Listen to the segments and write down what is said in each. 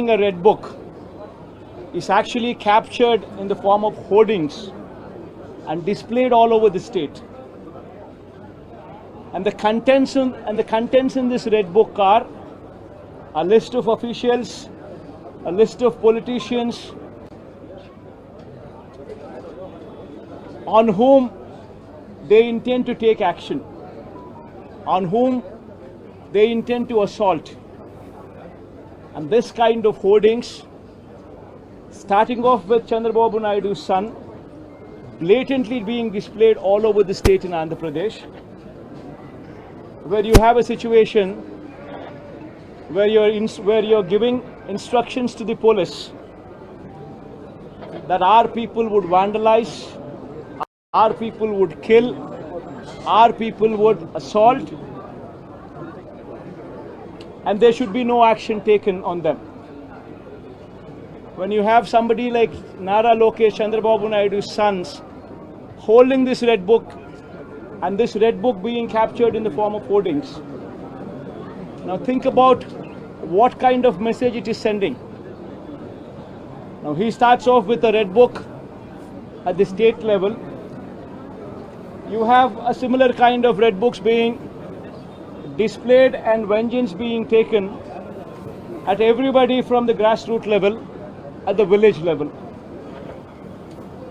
a red book is actually captured in the form of hoardings and displayed all over the state. And the contents in this red book are a list of officials, a list of politicians on whom they intend to take action, on whom they intend to assault. And this kind of hoardings, starting off with Chandrababu Naidu's son, blatantly being displayed all over the state in Andhra Pradesh, where you have a situation where you're giving instructions to the police that our people would vandalize, our people would kill, our people would assault, and there should be no action taken on them. When you have somebody like Nara Lokesh, Chandrababu Naidu's sons, holding this red book, and this red book being captured in the form of hoardings. Now think about what kind of message it is sending. Now he starts off with a red book at the state level. You have a similar kind of red books being displayed and vengeance being taken at everybody from the grassroots level, at the village level.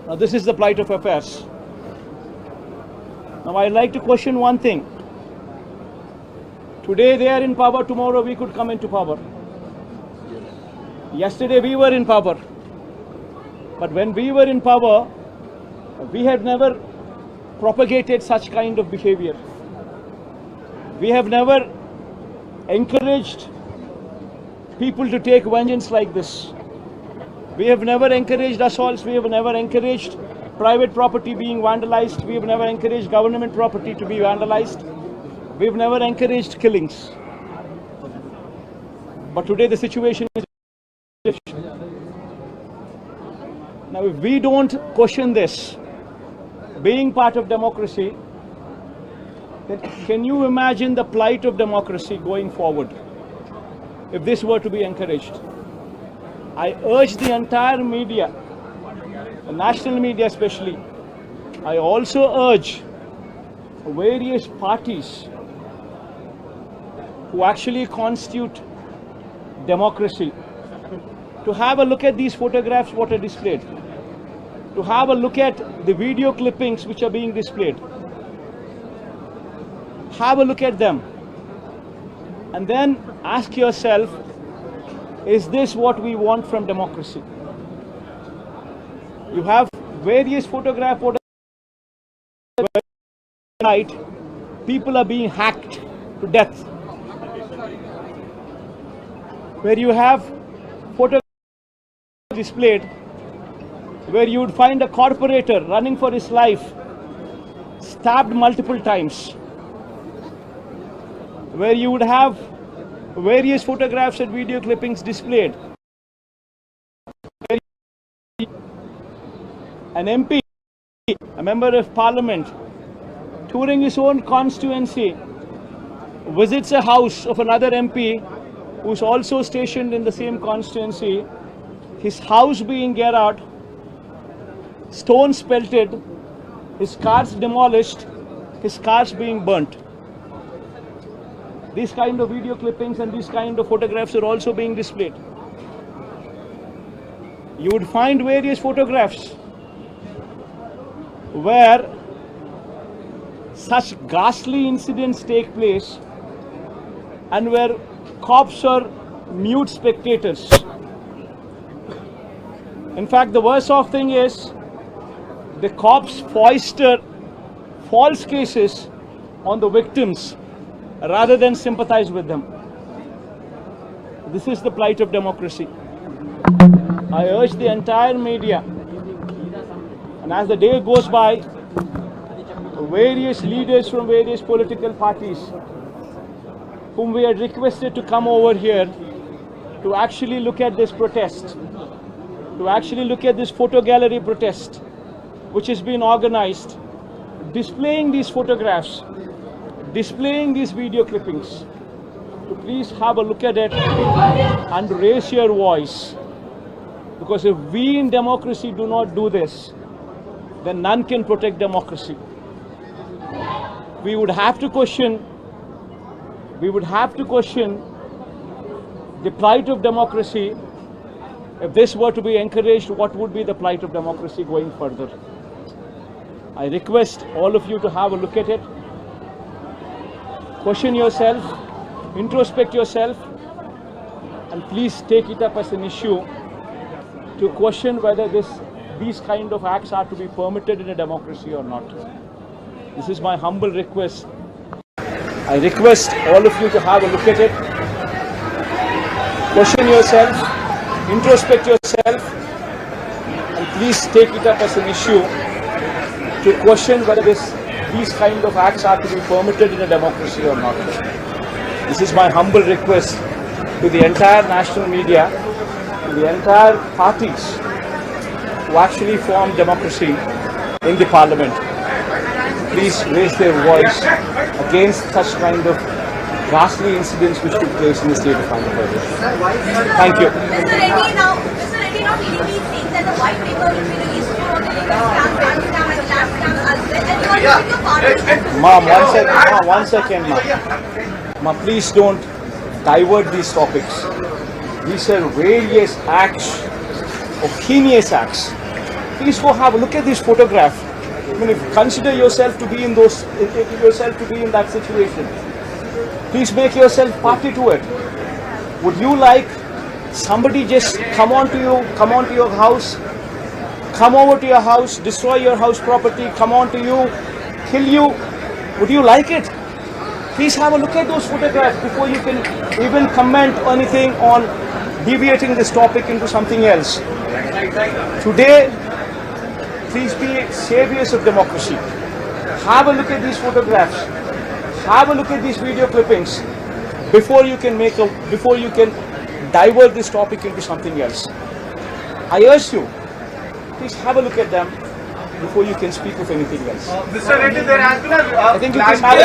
Now this is the plight of affairs. Now I'd like to question one thing. Today they are in power, tomorrow we could come into power. Yesterday we were in power. But when we were in power, we had never propagated such kind of behavior. We have never encouraged people to take vengeance like this. We have never encouraged assaults. We have never encouraged private property being vandalized. We have never encouraged government property to be vandalized. We have never encouraged killings. But today the situation is different. Now if we don't question this, being part of democracy, then can you imagine the plight of democracy going forward if this were to be encouraged? I urge the entire media, the national media especially, I also urge various parties who actually constitute democracy to have a look at these photographs what are displayed, to have a look at the video clippings which are being displayed. Have a look at them and then ask yourself, is this what we want from democracy? You have various photographs where tonight people are being hacked to death, where you have photographs displayed where you would find a corporator running for his life stabbed multiple times, where you would have various photographs and video clippings displayed. An MP, a member of parliament, touring his own constituency, visits a house of another MP who's also stationed in the same constituency, his house being geared out, stones pelted, his cars demolished, his cars being burnt. These kind of video clippings and these kind of photographs are also being displayed. You would find various photographs where such ghastly incidents take place and where cops are mute spectators. In fact, the worst of thing is the cops foster false cases on the victims rather than sympathize with them. This is the plight of democracy. I urge the entire media, and as the day goes by, various leaders from various political parties whom we had requested to come over here to actually look at this protest, to actually look at this photo gallery protest which has been organized, displaying these photographs, displaying these video clippings. to please have a look at it and raise your voice. Because if we in democracy do not do this, then none can protect democracy. We would have to question the plight of democracy. If this were to be encouraged, what would be the plight of democracy going further? I request all of you to have a look at it, question yourself, introspect yourself, and please take it up as an issue to question whether these kind of acts are to be permitted in a democracy or not. This is my humble request. I request all of you to have a look at it, question yourself, introspect yourself, and please take it up as an issue to question whether these kind of acts are to be permitted in a democracy or not. This is my humble request to the entire national media, to the entire parties who actually form democracy in the parliament. Please raise their voice against such kind of ghastly incidents which took place in the state of Andhra Pradesh. Thank you. Mr. Reddy now legally saying that the white paper will be released for the legal scam, bank scam and lab scam as well. And you are using your party. One second, Ma. Ma, please don't divert these topics. These are various acts, heinous acts. Please go have a look at this photograph. I mean, if you consider yourself to be in that situation, please make yourself party to it. Would you like somebody just come onto your house, come over to your house, destroy your house property, come onto you, kill you? Would you like it? Please have a look at those photographs before you can even comment anything on deviating this topic into something else. Today, please be saviors of democracy. Have a look at these photographs. Have a look at these video clippings before you can divert this topic into something else. I urge you, please have a look at them before you can speak of anything else. Mr. Reddy, there has been I think you can have a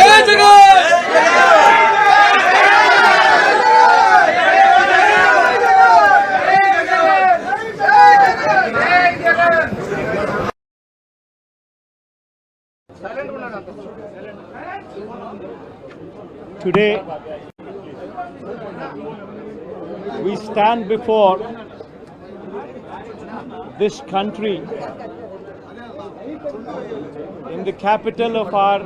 Today, we stand before this country in the capital of our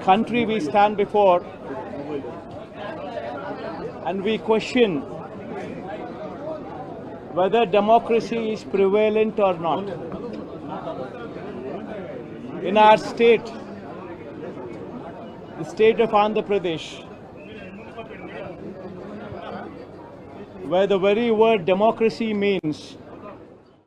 country. We stand before and we question whether democracy is prevalent or not. In our state, the state of Andhra Pradesh, where the very word democracy means